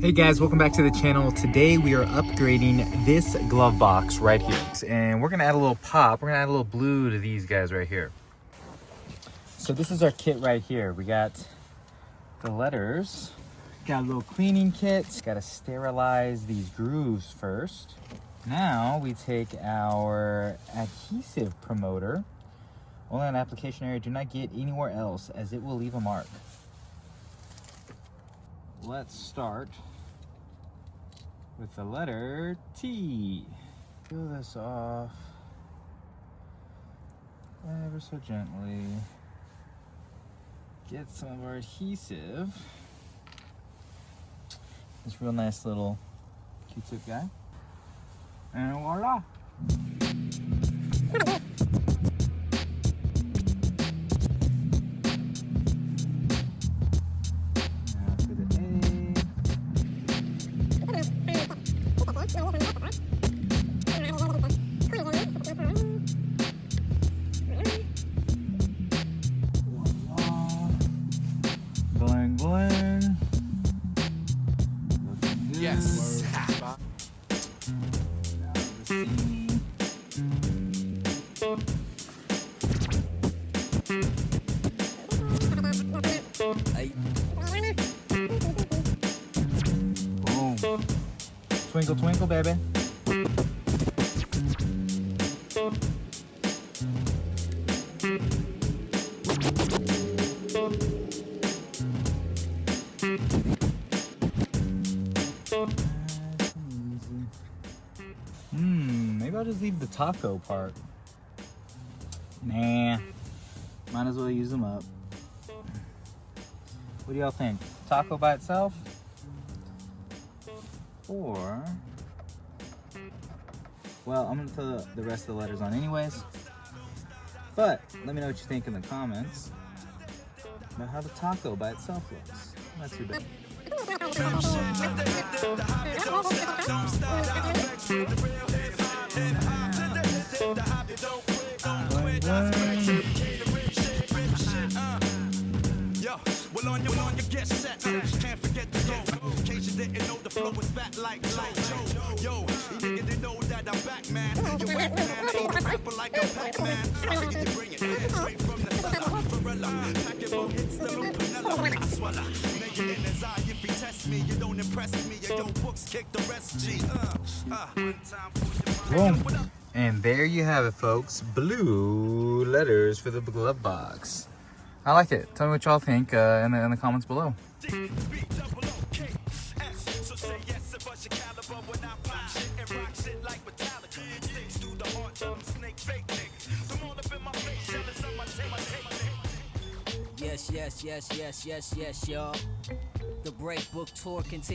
Hey guys, welcome back to the channel. Today we are upgrading this glove box right here. And we're gonna add a little pop, we're gonna add a little blue to these guys right here. So this is our kit right here. We got the letters, got a little cleaning kit, gotta sterilize these grooves first. Now we take our adhesive promoter, only on application area, do not get anywhere else as it will leave a mark. Let's start with the letter T. Peel this off ever so gently. Get some of our adhesive. This real nice little Q-tip guy. And voila! Bling bling. Yes. Boom. Twinkle twinkle, baby. Maybe I'll just leave the taco part. Nah, might as well use them up. What do y'all think? Taco by itself? Or, well, I'm gonna throw the rest of the letters on anyways. But let me know what you think in the comments about how the taco by itself looks. Not too bad. Well, on your get set. Can't forget the go. In case you didn't know, the flow is fat like Joe. Yo, you nigga didn't know that I'm back, man. You whack man, I ain't a rapper like a Pac-Man. I figured you bring it straight from the cellar. Varela, pack it on, hits the loop, vanilla. I swallow. Make it in his eye. If he test me, you don't impress me. Your books kick the rest, G. One time for your mind. Boom. And there you have it, folks. Blue letters for the glove box. I like it. Tell me what y'all think in the comments below. Yes, y'all. The Break Book Tour continues.